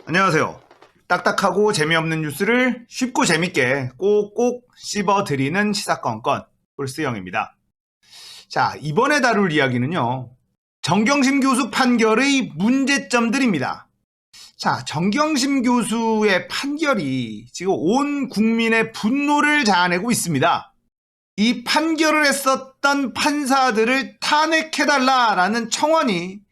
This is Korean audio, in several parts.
안녕하세요. 딱딱하고 재미없는 뉴스를 쉽고 재밌게 꼭꼭 씹어드리는 시사건건 홀스영입니다. 자, 이번에 다룰 이야기는요. 정경심 교수 판결의 문제점들입니다. 자, 정경심 교수의 판결이 지금 온 국민의 분노를 자아내고 있습니다. 이 판결을 했었던 판사들을 탄핵해달라라는 청원이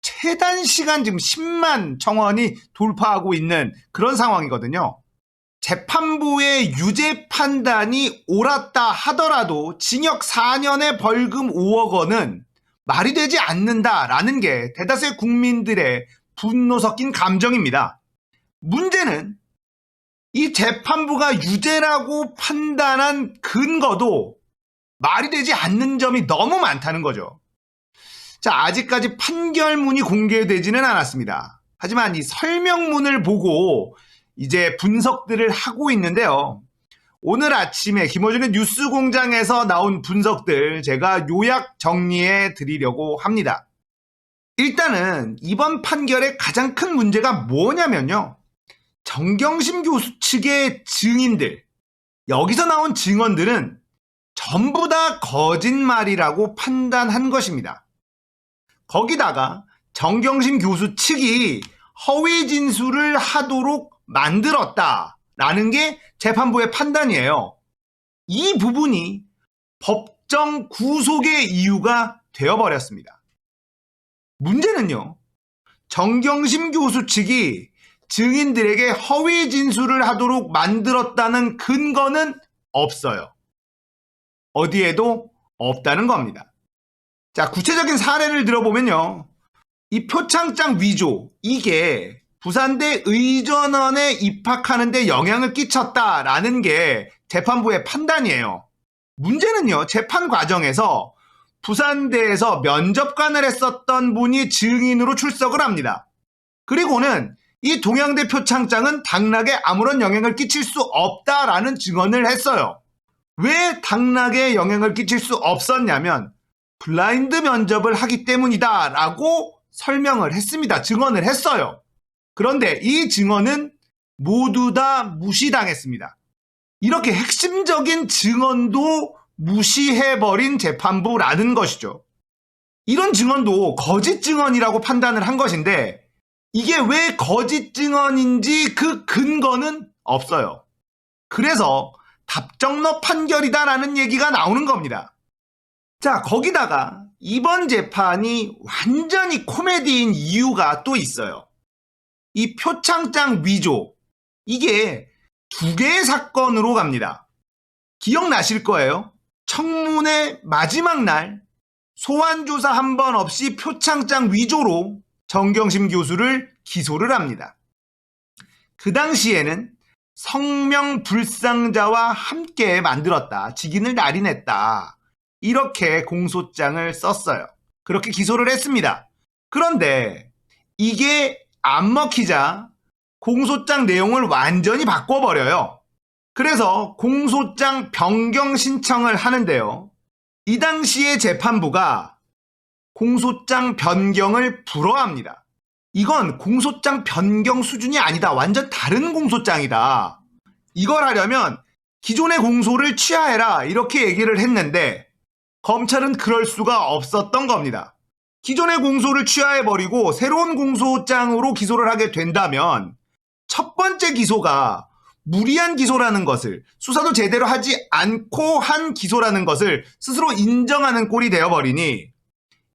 최단 시간 지금 10만 청원이 돌파하고 있는 그런 상황이거든요. 재판부의 유죄 판단이 옳았다 하더라도 징역 4년에 벌금 5억 원은 말이 되지 않는다라는 게 대다수의 국민들의 분노 섞인 감정입니다. 문제는 이 재판부가 유죄라고 판단한 근거도 말이 되지 않는 점이 너무 많다는 거죠. 자, 아직까지 판결문이 공개되지는 않았습니다. 하지만 이 설명문을 보고 이제 분석들을 하고 있는데요. 오늘 아침에 김어준의 뉴스공장에서 나온 분석들 제가 요약 정리해 드리려고 합니다. 일단은 이번 판결의 가장 큰 문제가 뭐냐면요. 정경심 교수 측의 증인들, 여기서 나온 증언들은 전부 다 거짓말이라고 판단한 것입니다. 거기다가 정경심 교수 측이 허위 진술을 하도록 만들었다라는 게 재판부의 판단이에요. 이 부분이 법정 구속의 이유가 되어버렸습니다. 문제는요. 정경심 교수 측이 증인들에게 허위 진술을 하도록 만들었다는 근거는 없어요. 어디에도 없다는 겁니다. 자, 구체적인 사례를 들어보면요. 이 표창장 위조, 이게 부산대 의전원에 입학하는 데 영향을 끼쳤다라는 게 재판부의 판단이에요. 문제는요. 재판 과정에서 부산대에서 면접관을 했었던 분이 증인으로 출석을 합니다. 그리고는 이 동양대 표창장은 당락에 아무런 영향을 끼칠 수 없다라는 증언을 했어요. 왜 당락에 영향을 끼칠 수 없었냐면 블라인드 면접을 하기 때문이다 라고 설명을 했습니다. 증언을 했어요. 그런데 이 증언은 모두 다 무시당했습니다. 이렇게 핵심적인 증언도 무시해버린 재판부라는 것이죠. 이런 증언도 거짓 증언이라고 판단을 한 것인데 이게 왜 거짓 증언인지 그 근거는 없어요. 그래서 답정너 판결이다라는 얘기가 나오는 겁니다. 자, 거기다가 이번 재판이 완전히 코미디인 이유가 또 있어요. 이 표창장 위조, 이게 두 개의 사건으로 갑니다. 기억나실 거예요. 청문회 마지막 날 소환조사 한 번 없이 표창장 위조로 정경심 교수를 기소를 합니다. 그 당시에는 성명 불상자와 함께 만들었다, 직인을 날인했다, 이렇게 공소장을 썼어요. 그렇게 기소를 했습니다. 그런데 이게 안 먹히자 공소장 내용을 완전히 바꿔버려요. 그래서 공소장 변경 신청을 하는데요. 이 당시에 재판부가 공소장 변경을 불허합니다. 이건 공소장 변경 수준이 아니다. 완전 다른 공소장이다. 이걸 하려면 기존의 공소를 취하해라 이렇게 얘기를 했는데 검찰은 그럴 수가 없었던 겁니다. 기존의 공소를 취하해버리고 새로운 공소장으로 기소를 하게 된다면 첫 번째 기소가 무리한 기소라는 것을, 수사도 제대로 하지 않고 한 기소라는 것을 스스로 인정하는 꼴이 되어버리니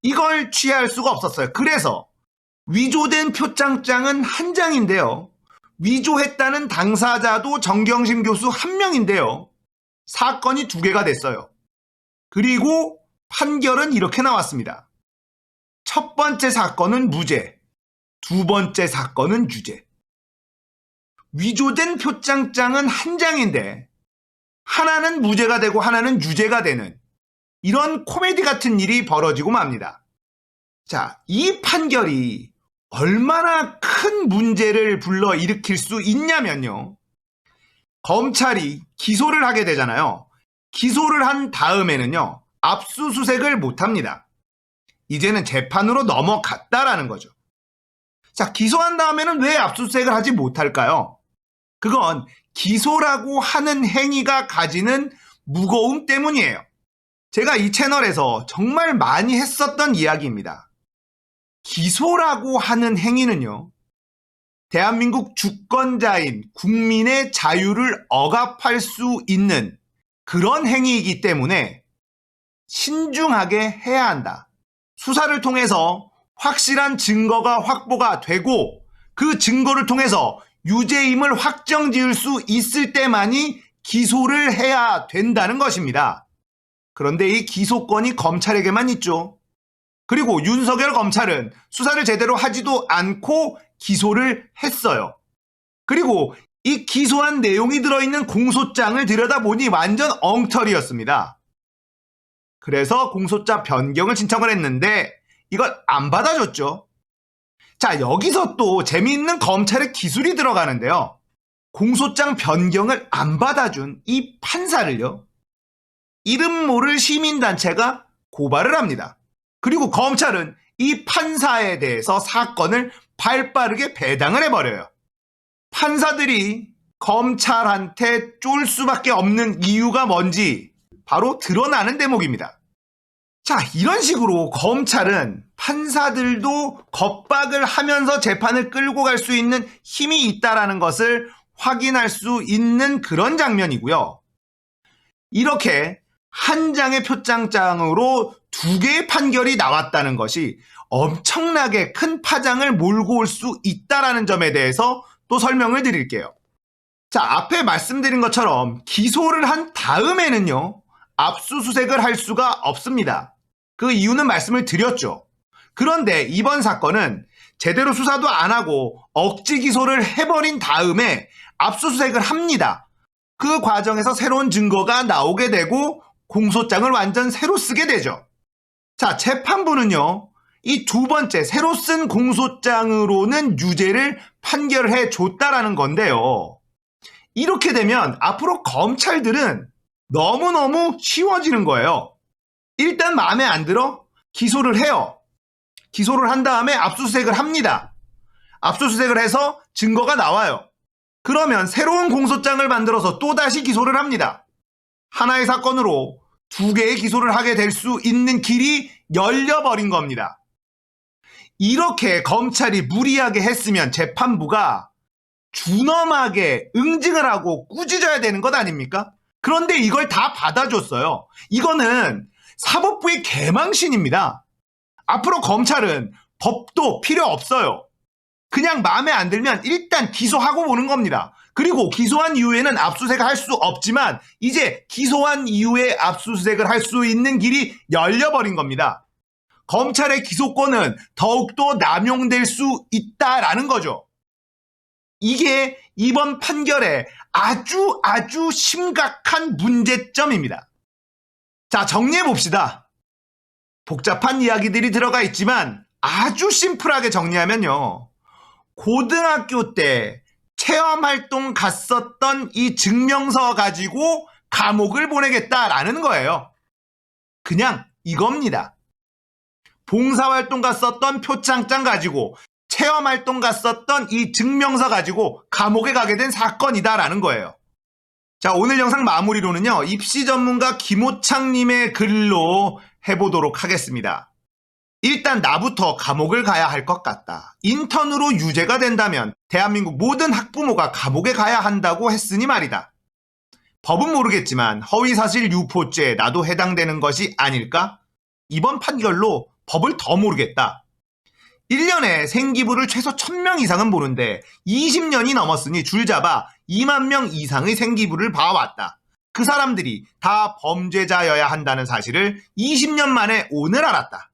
이걸 취할 수가 없었어요. 그래서 위조된 표창장은 한 장인데요. 위조했다는 당사자도 정경심 교수 한 명인데요. 사건이 두 개가 됐어요. 그리고 판결은 이렇게 나왔습니다. 첫 번째 사건은 무죄, 두 번째 사건은 유죄. 위조된 표창장은 한 장인데 하나는 무죄가 되고 하나는 유죄가 되는 이런 코미디 같은 일이 벌어지고 맙니다. 자, 이 판결이 얼마나 큰 문제를 불러일으킬 수 있냐면요. 검찰이 기소를 하게 되잖아요. 기소를 한 다음에는요. 압수수색을 못합니다. 이제는 재판으로 넘어갔다라는 거죠. 자, 기소한 다음에는 왜 압수수색을 하지 못할까요? 그건 기소라고 하는 행위가 가지는 무거움 때문이에요. 제가 이 채널에서 정말 많이 했었던 이야기입니다. 기소라고 하는 행위는요, 대한민국 주권자인 국민의 자유를 억압할 수 있는 그런 행위이기 때문에 신중하게 해야 한다. 수사를 통해서 확실한 증거가 확보가 되고 그 증거를 통해서 유죄임을 확정 지을 수 있을 때만이 기소를 해야 된다는 것입니다. 그런데 이 기소권이 검찰에게만 있죠. 그리고 윤석열 검찰은 수사를 제대로 하지도 않고 기소를 했어요. 그리고 이 기소한 내용이 들어있는 공소장을 들여다보니 완전 엉터리였습니다. 그래서 공소장 변경을 신청을 했는데 이걸 안 받아줬죠. 자, 여기서 또 재미있는 검찰의 기술이 들어가는데요. 공소장 변경을 안 받아준 이 판사를요, 이름 모를 시민단체가 고발을 합니다. 그리고 검찰은 이 판사에 대해서 사건을 발빠르게 배당을 해버려요. 판사들이 검찰한테 쫄 수밖에 없는 이유가 뭔지 바로 드러나는 대목입니다. 자, 이런 식으로 검찰은 판사들도 겁박을 하면서 재판을 끌고 갈 수 있는 힘이 있다는 것을 확인할 수 있는 그런 장면이고요. 이렇게 한 장의 표창장으로 두 개의 판결이 나왔다는 것이 엄청나게 큰 파장을 몰고 올 수 있다는 점에 대해서 또 설명을 드릴게요. 자, 앞에 말씀드린 것처럼 기소를 한 다음에는요, 압수수색을 할 수가 없습니다. 그 이유는 말씀을 드렸죠. 그런데 이번 사건은 제대로 수사도 안 하고 억지 기소를 해버린 다음에 압수수색을 합니다. 그 과정에서 새로운 증거가 나오게 되고 공소장을 완전 새로 쓰게 되죠. 자, 재판부는요, 이 두 번째 새로 쓴 공소장으로는 유죄를 판결해 줬다라는 건데요. 이렇게 되면 앞으로 검찰들은 너무너무 쉬워지는 거예요. 일단 마음에 안 들어 기소를 해요. 기소를 한 다음에 압수수색을 합니다. 압수수색을 해서 증거가 나와요. 그러면 새로운 공소장을 만들어서 또다시 기소를 합니다. 하나의 사건으로 두 개의 기소를 하게 될 수 있는 길이 열려버린 겁니다. 이렇게 검찰이 무리하게 했으면 재판부가 준엄하게 응징을 하고 꾸짖어야 되는 것 아닙니까? 그런데 이걸 다 받아줬어요. 이거는 사법부의 개망신입니다. 앞으로 검찰은 법도 필요 없어요. 그냥 마음에 안 들면 일단 기소하고 보는 겁니다. 그리고 기소한 이후에는 압수수색을 할 수 없지만 이제 기소한 이후에 압수수색을 할 수 있는 길이 열려버린 겁니다. 검찰의 기소권은 더욱더 남용될 수 있다라는 거죠. 이게 이번 판결의 아주 심각한 문제점입니다. 자, 정리해봅시다. 복잡한 이야기들이 들어가 있지만 아주 심플하게 정리하면요, 고등학교 때 체험활동 갔었던 이 증명서 가지고 감옥을 보내겠다라는 거예요. 그냥 이겁니다. 봉사활동 갔었던 표창장 가지고 체험활동 갔었던 이 증명서 가지고 감옥에 가게 된 사건이다라는 거예요. 자, 오늘 영상 마무리로는요, 입시 전문가 김호창님의 글로 해보도록 하겠습니다. 일단 나부터 감옥을 가야 할 것 같다. 인턴으로 유죄가 된다면 대한민국 모든 학부모가 감옥에 가야 한다고 했으니 말이다. 법은 모르겠지만 허위사실 유포죄에 나도 해당되는 것이 아닐까? 이번 판결로 법을 더 모르겠다. 1년에 생기부를 최소 1000명 이상은 보는데 20년이 넘었으니 줄잡아 2만 명 이상의 생기부를 봐왔다. 그 사람들이 다 범죄자여야 한다는 사실을 20년 만에 오늘 알았다.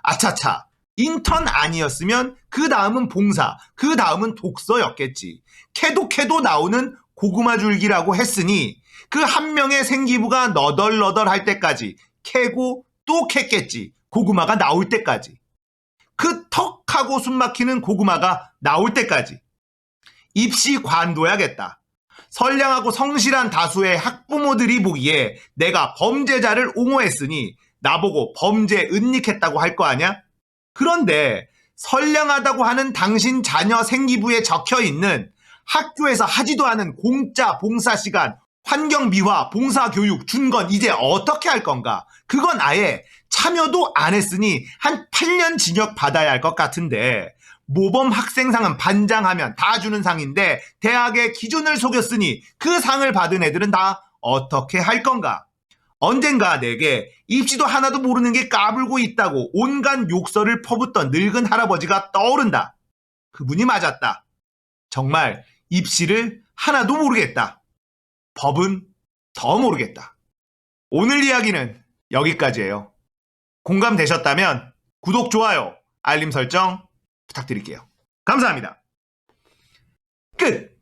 아차차, 인턴 아니었으면 그 다음은 봉사, 그 다음은 독서였겠지. 캐도 나오는 고구마 줄기라고 했으니 그 한 명의 생기부가 너덜너덜할 때까지 캐고 또 캤겠지. 고구마가 나올 때까지. 그 턱하고 숨막히는 고구마가 나올 때까지. 입시 관둬야겠다. 선량하고 성실한 다수의 학부모들이 보기에 내가 범죄자를 옹호했으니 나보고 범죄 은닉했다고 할 거 아냐? 그런데 선량하다고 하는 당신 자녀 생기부에 적혀있는 학교에서 하지도 않은 공짜 봉사시간, 환경미화, 봉사교육 준 건 이제 어떻게 할 건가? 그건 아예 참여도 안 했으니 한 8년 징역 받아야 할 것 같은데 모범 학생상은 반장하면 다 주는 상인데 대학의 기준을 속였으니 그 상을 받은 애들은 다 어떻게 할 건가? 언젠가 내게 입시도 하나도 모르는 게 까불고 있다고 온갖 욕설을 퍼붓던 늙은 할아버지가 떠오른다. 그분이 맞았다. 정말 입시를 하나도 모르겠다. 법은 더 모르겠다. 오늘 이야기는 여기까지예요. 공감되셨다면 구독, 좋아요, 알림 설정 부탁드릴게요. 감사합니다. 끝!